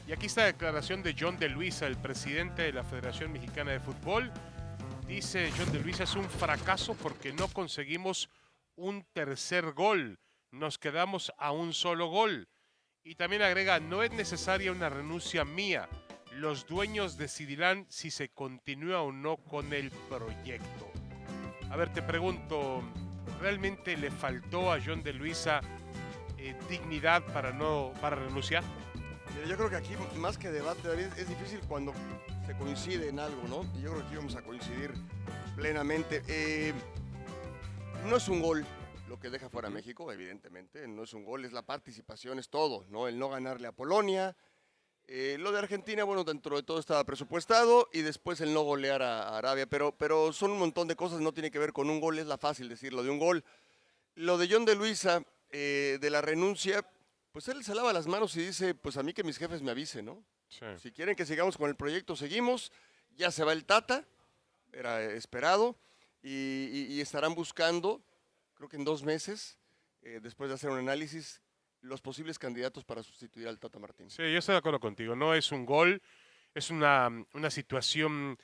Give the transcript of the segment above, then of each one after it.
Y aquí está la declaración de John de Luisa, el presidente de la Federación Mexicana de Fútbol. Dice John de Luisa, es un fracaso porque no conseguimos un tercer gol. Nos quedamos a un solo gol. Y también agrega, no es necesaria una renuncia mía. Los dueños decidirán si se continúa o no con el proyecto. A ver, te pregunto, ¿realmente le faltó a John de Luisa dignidad para renunciar? Mira, yo creo que aquí, más que debate, David, es difícil cuando se coincide en algo, ¿no? Y yo creo que aquí vamos a coincidir plenamente. No es un gol lo que deja fuera a México, evidentemente. No es un gol, es la participación, es todo, ¿no? El no ganarle a Polonia. Lo de Argentina, bueno, dentro de todo estaba presupuestado y después el no golear a Arabia, pero son un montón de cosas, no tiene que ver con un gol, es la fácil decirlo de un gol. Lo de John de Luisa, de la renuncia, pues él se lava las manos y dice, pues a mí que mis jefes me avisen, ¿no? Sí. Si quieren que sigamos con el proyecto, seguimos, ya se va el Tata, era esperado, y estarán buscando, creo que en 2 meses, después de hacer un análisis, los posibles candidatos para sustituir al Tata Martino. Sí, yo estoy de acuerdo contigo. No es un gol, es una situación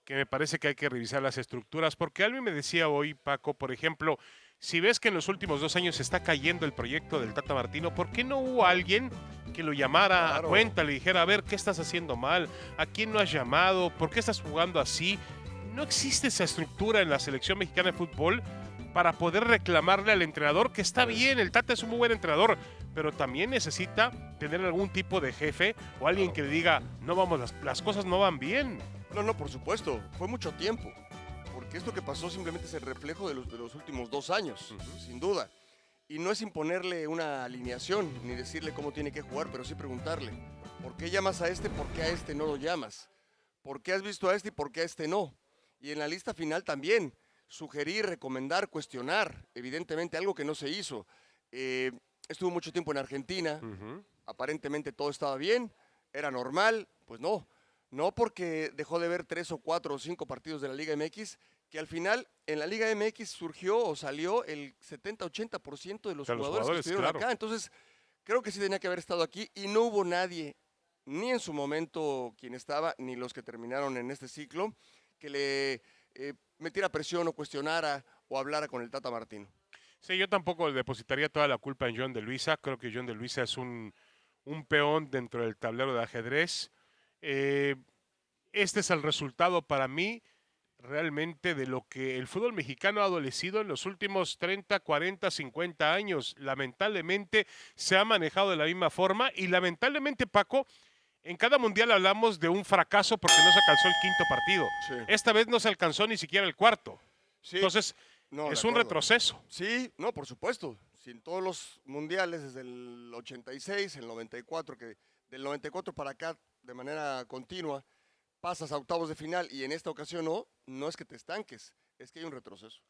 que me parece que hay que revisar las estructuras. Porque alguien me decía hoy, Paco, por ejemplo, si ves que en los últimos 2 años se está cayendo el proyecto del Tata Martino, ¿por qué no hubo alguien que lo llamara Claro. a cuenta, le dijera, a ver, ¿qué estás haciendo mal? ¿A quién no has llamado? ¿Por qué estás jugando así? No existe esa estructura en la selección mexicana de fútbol para poder reclamarle al entrenador, que está bien, el Tata es un muy buen entrenador, pero también necesita tener algún tipo de jefe o alguien que le diga, no vamos, las cosas no van bien. No, por supuesto, fue mucho tiempo, porque esto que pasó simplemente es el reflejo de los últimos 2 años, sin duda. Y no es imponerle una alineación, ni decirle cómo tiene que jugar, pero sí preguntarle, ¿por qué llamas a este, por qué a este no lo llamas? ¿Por qué has visto a este y por qué a este no? Y en la lista final también, sugerir, recomendar, cuestionar, evidentemente algo que no se hizo. Estuvo mucho tiempo en Argentina, aparentemente todo estaba bien, era normal, pues no. No porque dejó de ver 3 o 4 o 5 partidos de la Liga MX, que al final en la Liga MX surgió o salió el 70-80% de los jugadores que estuvieron claro. acá. Entonces, creo que sí tenía que haber estado aquí y no hubo nadie, ni en su momento quien estaba, ni los que terminaron en este ciclo, que le metiera presión o cuestionara o hablara con el Tata Martino. Sí, yo tampoco depositaría toda la culpa en John de Luisa. Creo que John de Luisa es un peón dentro del tablero de ajedrez. Este es el resultado para mí realmente de lo que el fútbol mexicano ha adolecido en los últimos 30, 40, 50 años. Lamentablemente se ha manejado de la misma forma y lamentablemente, Paco, en cada mundial hablamos de un fracaso porque no se alcanzó el quinto partido. Sí. Esta vez no se alcanzó ni siquiera el cuarto. Sí. Entonces, No, es de un acuerdo. retroceso. Sí, no, por supuesto. Si en todos los mundiales, desde el 86, el 94, que del 94 para acá, de manera continua, pasas a octavos de final y en esta ocasión no es que te estanques, es que hay un retroceso.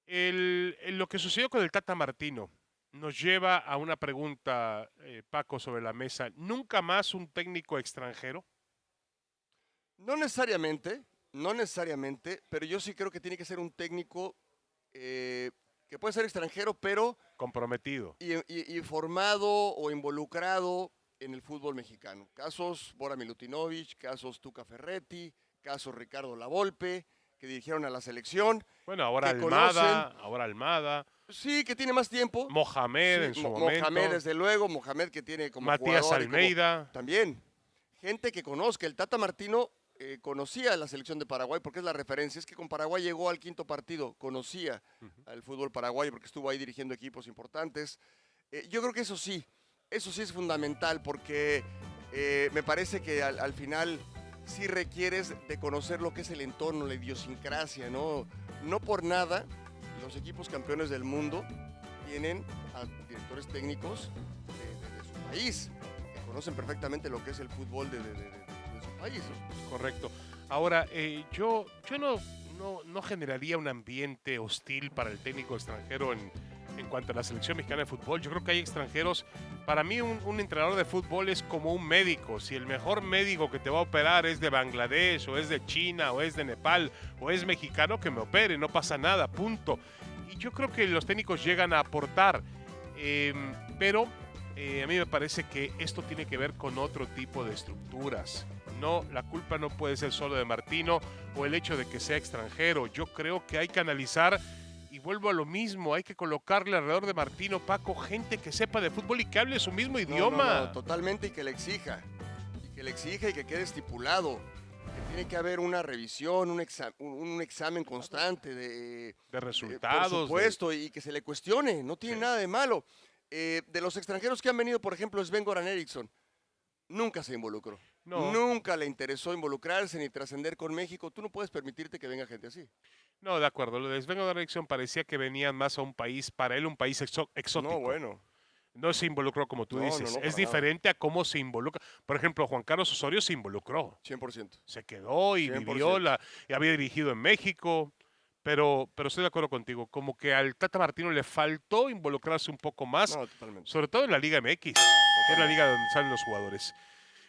Lo que sucedió con el Tata Martino nos lleva a una pregunta, Paco, sobre la mesa. ¿Nunca más un técnico extranjero? No necesariamente, pero yo sí creo que tiene que ser un técnico que puede ser extranjero, pero Comprometido. y formado o involucrado en el fútbol mexicano. Casos Bora Milutinovic, casos Tuca Ferretti, casos Ricardo Lavolpe, que dirigieron a la selección. Bueno, ahora que Almada. Sí, que tiene más tiempo. Mohamed Sí, en su momento. Mohamed, desde luego, Mohamed que tiene como Matías jugador y como- Almeida. también. Gente que conozca. El Tata Martino conocía a la selección de Paraguay porque es la referencia. Es que con Paraguay llegó al quinto partido, conocía al fútbol paraguayo porque estuvo ahí dirigiendo equipos importantes. Yo creo que eso sí es fundamental porque me parece que al final sí requieres de conocer lo que es el entorno, la idiosincrasia, ¿no? No por nada los equipos campeones del mundo tienen a directores técnicos de su país, que conocen perfectamente lo que es el fútbol de su país, ¿no? Correcto. Ahora, yo no generaría un ambiente hostil para el técnico extranjero en cuanto a la selección mexicana de fútbol. Yo creo que hay extranjeros. Para mí, un entrenador de fútbol es como un médico. Si el mejor médico que te va a operar es de Bangladesh, o es de China, o es de Nepal, o es mexicano, que me opere, no pasa nada, punto. Y yo creo que los técnicos llegan a aportar, pero A mí me parece que esto tiene que ver con otro tipo de estructuras. No, la culpa no puede ser solo de Martino o el hecho de que sea extranjero. Yo creo que hay que analizar, y vuelvo a lo mismo, hay que colocarle alrededor de Martino, Paco, gente que sepa de fútbol y que hable su mismo idioma. No, totalmente, y que le exija. Y que quede estipulado. Que tiene que haber una revisión, un examen constante de resultados. Por supuesto, y que se le cuestione. No tiene nada de malo. De los extranjeros que han venido, por ejemplo, Sven-Goran Eriksson, nunca se involucró. No. Nunca le interesó involucrarse ni trascender con México. Tú no puedes permitirte que venga gente así. No, de acuerdo. Lo de Sven-Goran Eriksson parecía que venían más a un país, para él un país exótico. No, bueno. No se involucró como tú dices. No, es diferente a cómo se involucra. Por ejemplo, Juan Carlos Osorio se involucró. 100%. Se quedó y 100%. vivió, y había dirigido en México. Pero estoy de acuerdo contigo. Como que al Tata Martino le faltó involucrarse un poco más. No, totalmente. Sobre todo en la Liga MX, que es la liga donde salen los jugadores.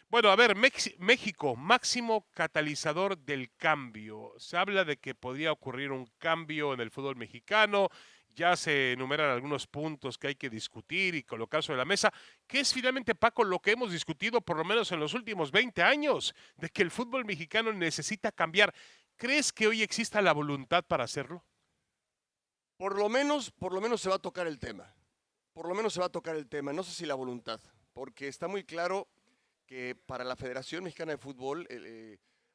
Bueno, a ver, México, máximo catalizador del cambio. Se habla de que podría ocurrir un cambio en el fútbol mexicano. Ya se enumeran algunos puntos que hay que discutir y colocar sobre la mesa, que es finalmente, Paco, lo que hemos discutido por lo menos en los últimos 20 años, de que el fútbol mexicano necesita cambiar. ¿Crees que hoy exista la voluntad para hacerlo? Por lo menos se va a tocar el tema. No sé si la voluntad, porque está muy claro que para la Federación Mexicana de Fútbol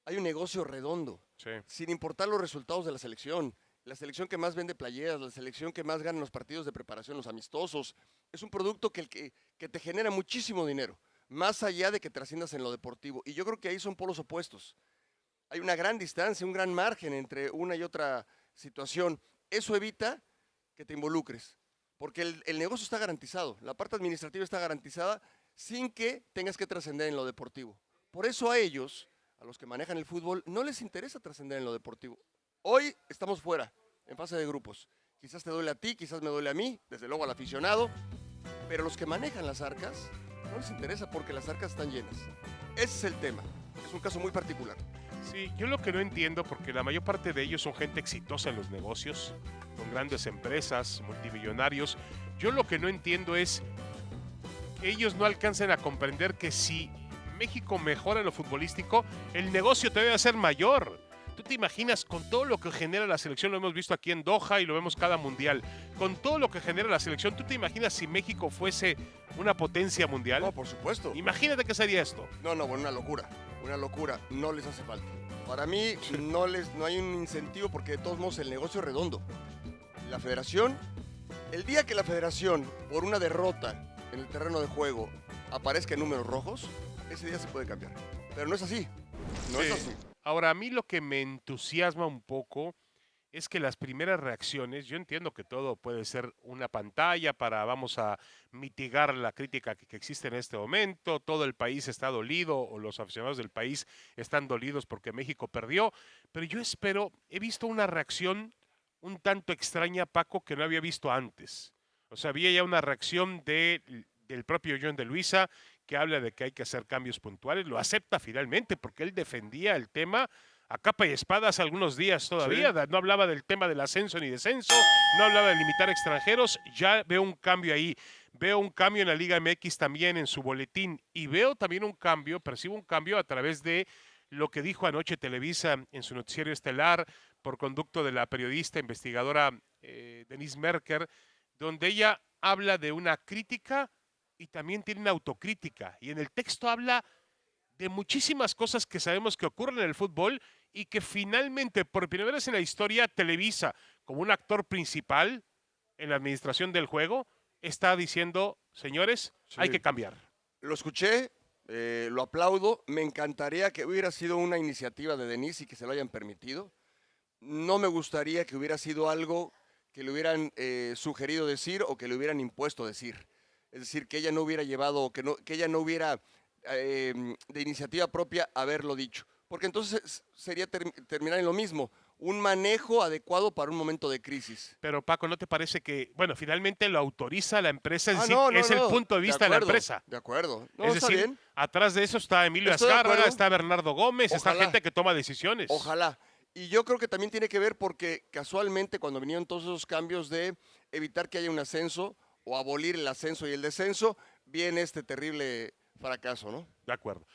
hay un negocio redondo, Sí. sin importar los resultados de la selección. La selección que más vende playeras, la selección que más gana en los partidos de preparación, los amistosos. Es un producto que te genera muchísimo dinero, más allá de que trasciendas en lo deportivo. Y yo creo que ahí son polos opuestos. Hay una gran distancia, un gran margen entre una y otra situación. Eso evita que te involucres, porque el negocio está garantizado, la parte administrativa está garantizada sin que tengas que trascender en lo deportivo. Por eso a ellos, a los que manejan el fútbol, no les interesa trascender en lo deportivo. Hoy estamos fuera, en fase de grupos. Quizás te duele a ti, quizás me duele a mí, desde luego al aficionado, pero los que manejan las arcas no les interesa porque las arcas están llenas. Ese es el tema. Es un caso muy particular. Sí, yo lo que no entiendo, porque la mayor parte de ellos son gente exitosa en los negocios, con grandes empresas, multimillonarios. Yo lo que no entiendo es que ellos no alcancen a comprender que si México mejora en lo futbolístico, el negocio debe ser mayor. ¿Tú te imaginas con todo lo que genera la selección? Lo hemos visto aquí en Doha y lo vemos cada mundial. Con todo lo que genera la selección, ¿tú te imaginas si México fuese una potencia mundial? No, por supuesto. Imagínate qué sería esto. No, bueno, una locura. No les hace falta. Para mí no hay un incentivo porque de todos modos el negocio es redondo. La federación, el día que la federación, por una derrota en el terreno de juego, aparezca en números rojos, ese día se puede cambiar. Pero no es así. No es así. Ahora, a mí lo que me entusiasma un poco es que las primeras reacciones, yo entiendo que todo puede ser una pantalla vamos a mitigar la crítica que existe en este momento, todo el país está dolido o los aficionados del país están dolidos porque México perdió, pero yo he visto una reacción un tanto extraña, Paco, que no había visto antes. O sea, había ya una reacción del propio John de Luisa, que habla de que hay que hacer cambios puntuales, lo acepta finalmente porque él defendía el tema a capa y espada hace algunos días todavía, sí. No hablaba del tema del ascenso ni descenso, no hablaba de limitar extranjeros, ya veo un cambio ahí, veo un cambio en la Liga MX también en su boletín y veo también percibo un cambio a través de lo que dijo anoche Televisa en su noticiero estelar por conducto de la periodista investigadora Denise Merker, donde ella habla de una crítica y también tiene una autocrítica. Y en el texto habla de muchísimas cosas que sabemos que ocurren en el fútbol y que finalmente, por primera vez en la historia, Televisa, como un actor principal en la administración del juego, está diciendo, señores, sí, hay que cambiar. Lo escuché, lo aplaudo. Me encantaría que hubiera sido una iniciativa de Denise y que se lo hayan permitido. No me gustaría que hubiera sido algo que le hubieran sugerido decir o que le hubieran impuesto decir. Es decir, que ella no hubiera llevado, que ella no hubiera de iniciativa propia haberlo dicho. Porque entonces sería terminar en lo mismo, un manejo adecuado para un momento de crisis. Pero Paco, ¿no te parece que, bueno, finalmente lo autoriza la empresa? Es decir, es el punto de vista de la empresa. De acuerdo. No, es decir, bien. Atrás de eso está Emilio Azcárraga, está Bernardo Gómez, está gente que toma decisiones. Ojalá. Y yo creo que también tiene que ver porque casualmente cuando vinieron todos esos cambios de evitar que haya un ascenso o abolir el ascenso y el descenso, viene este terrible fracaso, ¿no? De acuerdo.